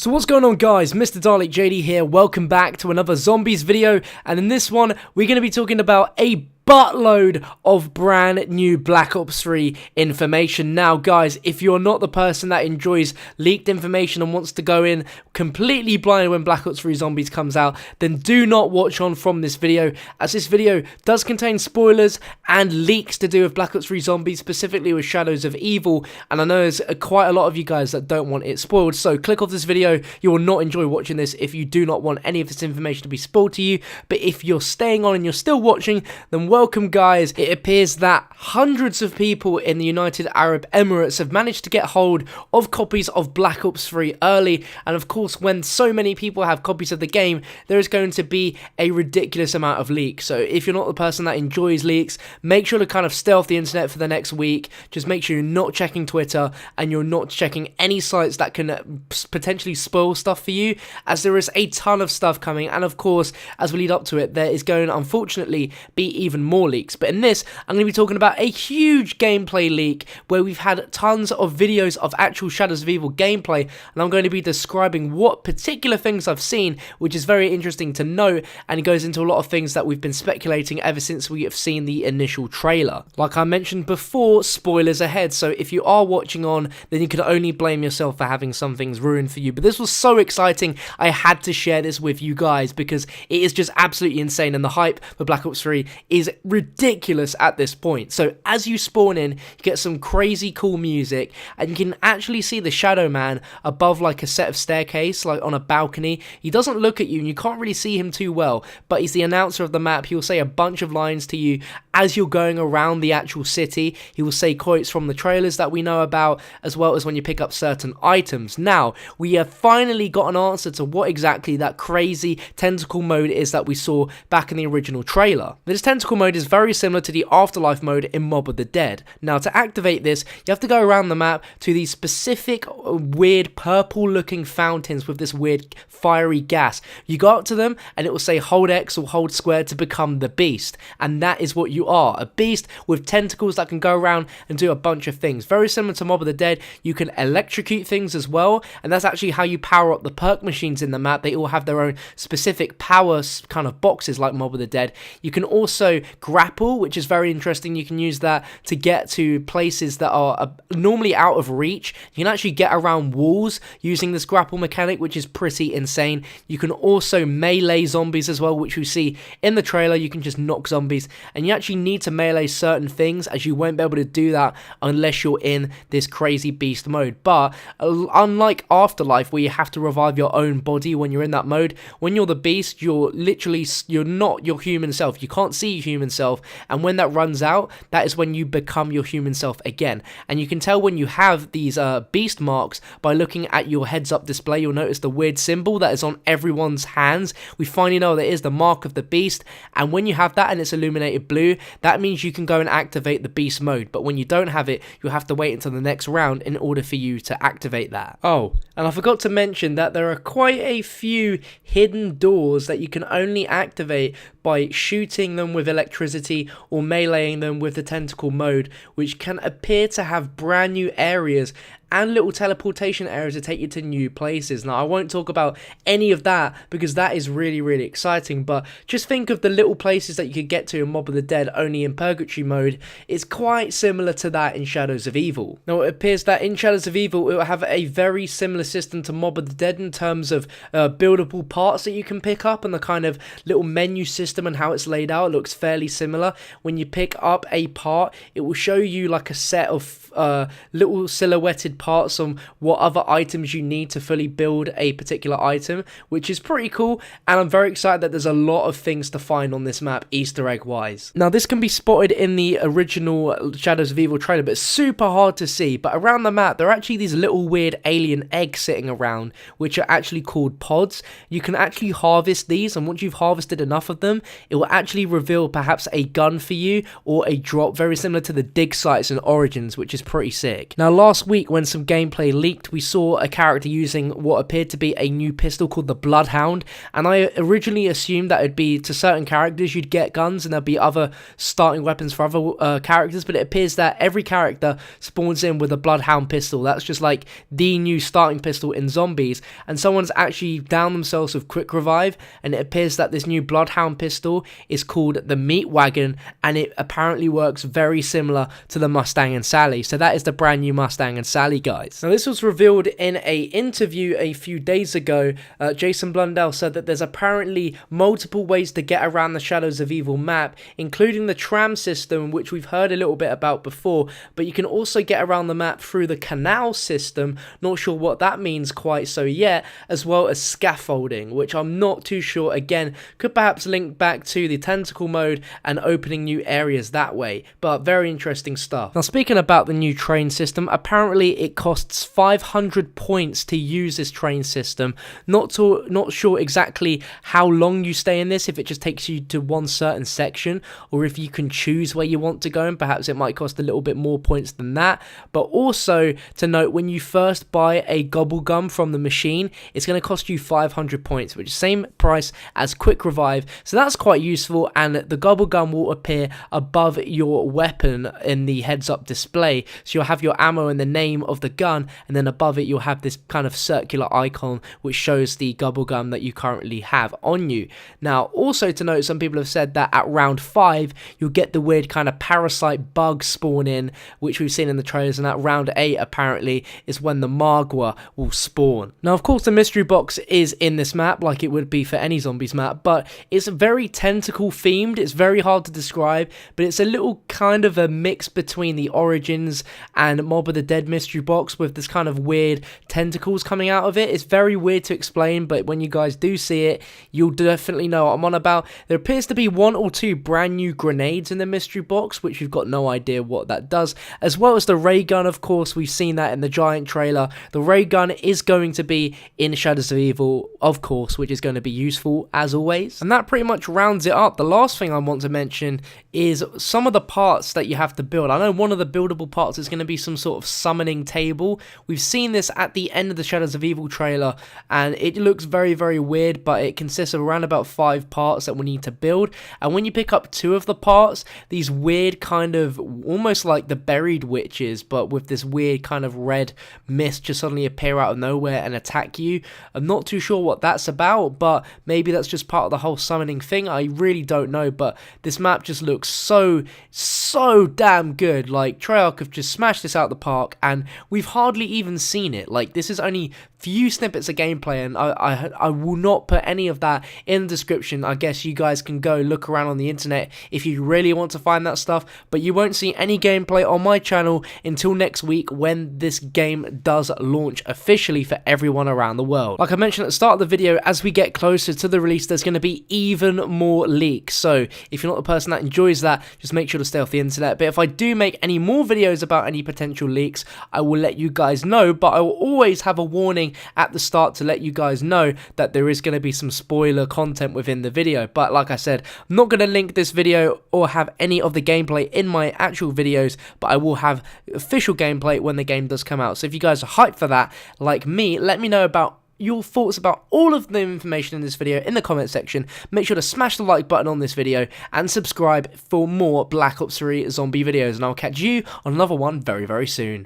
So what's going on, guys? Mr. Dalek JD here. Welcome back to another zombies video, and in this one we're going to be talking about a buttload of brand new Black Ops 3 information. Now guys, if you're not the person that enjoys leaked information and wants to go in completely blind when Black Ops 3 Zombies comes out, then do not watch on from this video, as this video does contain spoilers and leaks to do with Black Ops 3 Zombies, specifically with Shadows of Evil, and I know there's quite a lot of you guys that don't want it spoiled, so click off this video. You will not enjoy watching this if you do not want any of this information to be spoiled to you. But if you're staying on and you're still watching, then welcome, guys. It appears that hundreds of people in the United Arab Emirates have managed to get hold of copies of Black Ops 3 early, and of course when so many people have copies of the game, there is going to be a ridiculous amount of leaks. So if you're not the person that enjoys leaks, make sure to kind of stay off the internet for the next week. Just make sure you're not checking Twitter and you're not checking any sites that can potentially spoil stuff for you, as there is a ton of stuff coming, and of course as we lead up to it, there is going to unfortunately be even more leaks. But in this, I'm going to be talking about a huge gameplay leak where we've had tons of videos of actual Shadows of Evil gameplay, and I'm going to be describing what particular things I've seen, which is very interesting to note, and it goes into a lot of things that we've been speculating ever since we have seen the initial trailer. Like I mentioned before, spoilers ahead, so if you are watching on, then you can only blame yourself for having some things ruined for you. But this was so exciting, I had to share this with you guys because it is just absolutely insane, and the hype for Black Ops 3 is ridiculous at this point. So as you spawn in, you get some crazy cool music, and you can actually see the Shadow Man above like a set of staircase, like on a balcony. He doesn't look at you and you can't really see him too well, but he's the announcer of the map. He'll say a bunch of lines to you as you're going around the actual city. He will say quotes from the trailers that we know about, as well as when you pick up certain items. Now, we have finally got an answer to what exactly that crazy Tentacle Mode is that we saw back in the original trailer. This Tentacle Mode is very similar to the Afterlife mode in Mob of the Dead. Now, to activate this, you have to go around the map to these specific weird purple looking fountains with this weird fiery gas. You go up to them and it will say hold X or hold square to become the beast, and that is what you are, a beast with tentacles that can go around and do a bunch of things. Very similar to Mob of the Dead, you can electrocute things as well, and that's actually how you power up the perk machines in the map. They all have their own specific power kind of boxes like Mob of the Dead. You can also grapple, which is very interesting. You can use that to get to places that are normally out of reach. You can actually get around walls using this grapple mechanic, which is pretty insane. You can also melee zombies as well, which we see in the trailer. You can just knock zombies, and you actually need to melee certain things, as you won't be able to do that unless you're in this crazy beast mode. But unlike Afterlife, where you have to revive your own body when you're in that mode, when you're the beast, you're not your human self. You can't see your human self, and when that runs out, that is when you become your human self again. And you can tell when you have these beast marks by looking at your heads up display. You'll notice the weird symbol that is on everyone's hands. We finally know that is the mark of the beast, and when you have that and it's illuminated blue, that means you can go and activate the beast mode. But when you don't have it, you'll have to wait until the next round in order for you to activate that. Oh, and I forgot to mention that there are quite a few hidden doors that you can only activate by shooting them with electricity or meleeing them with the Tentacle Mode, which can appear to have brand new areas and little teleportation areas to take you to new places. Now, I won't talk about any of that because that is really, really exciting, but just think of the little places that you could get to in Mob of the Dead only in Purgatory mode. It's quite similar to that in Shadows of Evil. Now, it appears that in Shadows of Evil, it will have a very similar system to Mob of the Dead in terms of buildable parts that you can pick up, and the kind of little menu system and how it's laid out looks fairly similar. When you pick up a part, it will show you like a set of little silhouetted parts on what other items you need to fully build a particular item, which is pretty cool, and I'm very excited that there's a lot of things to find on this map Easter egg wise. Now, this can be spotted in the original Shadows of Evil trailer, but it's super hard to see. But around the map, there are actually these little weird alien eggs sitting around, which are actually called pods. You can actually harvest these, and once you've harvested enough of them, it will actually reveal perhaps a gun for you or a drop, very similar to the dig sites in Origins, which is pretty sick. Now, last week when some gameplay leaked, we saw a character using what appeared to be a new pistol called the Bloodhound, and I originally assumed that it'd be to certain characters you'd get guns and there'd be other starting weapons for other characters, but it appears that every character spawns in with a Bloodhound pistol. That's just like the new starting pistol in zombies, and someone's actually downed themselves with quick revive, and it appears that this new Bloodhound pistol is called the Meat Wagon, and it apparently works very similar to the Mustang and Sally. So that is the brand new Mustang and Sally, guys. Now this was revealed in a interview a few days ago. Jason Blundell said that there's apparently multiple ways to get around the Shadows of Evil map, including the tram system, which we've heard a little bit about before, but you can also get around the map through the canal system, not sure what that means quite so yet, as well as scaffolding, which I'm not too sure, again, could perhaps link back to the Tentacle Mode and opening new areas that way, but very interesting stuff. Now speaking about the new train system, apparently it costs 500 points to use this train system. Not sure exactly how long you stay in this, if it just takes you to one certain section, or if you can choose where you want to go, and perhaps it might cost a little bit more points than that. But also to note, when you first buy a gobble gum from the machine, it's going to cost you 500 points, which is the same price as quick revive, so that's quite useful, and the gobble gum will appear above your weapon in the heads up display, so you'll have your ammo and the name of the gun, and then above it you'll have this kind of circular icon which shows the gobble gum that you currently have on you. Now also to note, some people have said that at round 5 you'll get the weird kind of parasite bug spawn in, which we've seen in the trailers, and at round 8 apparently is when the Magua will spawn. Now of course the mystery box is in this map like it would be for any zombies map, but it's very tentacle themed. It's very hard to describe, but it's a little kind of a mix between the Origins and Mob of the Dead mystery box, with this kind of weird tentacles coming out of it. It's very weird to explain, but when you guys do see it, you'll definitely know what I'm on about. There appears to be 1 or 2 brand new grenades in the mystery box, which we've got no idea what that does, as well as the ray gun. Of course, we've seen that in the giant trailer. The ray gun is going to be in Shadows of Evil, of course, which is going to be useful as always. And that pretty much rounds it up. The last thing I want to mention is some of the parts that you have to build. I know one of the buildable parts is going to be some sort of summoning table. We've seen this at the end of the Shadows of Evil trailer, and it looks very, very weird, but it consists of around about 5 parts that we need to build. And when you pick up 2 of the parts, these weird kind of, almost like the buried witches, but with this weird kind of red mist just suddenly appear out of nowhere and attack you. I'm not too sure what that's about, but maybe that's just part of the whole summoning thing. I really don't know, but this map just looks so damn good. Like, Treyarch have just smashed this out the park, and we've hardly even seen it. Like, this is only few snippets of gameplay, and I will not put any of that in the description. I guess you guys can go look around on the internet if you really want to find that stuff, but you won't see any gameplay on my channel until next week when this game does launch officially for everyone around the world. Like I mentioned at the start of the video, as we get closer to the release, there's going to be even more leaks, so if you're not the person that enjoys that, just make sure to stay off the internet. But if I do make any more videos about any potential leaks, I will let you guys know, but I will always have a warning at the start to let you guys know that there is going to be some spoiler content within the video. But like I said, I'm not going to link this video or have any of the gameplay in my actual videos, but I will have official gameplay when the game does come out. So if you guys are hyped for that, like me, let me know about your thoughts about all of the information in this video in the comment section. Make sure to smash the like button on this video and subscribe for more Black Ops 3 zombie videos, and I'll catch you on another one very, very soon.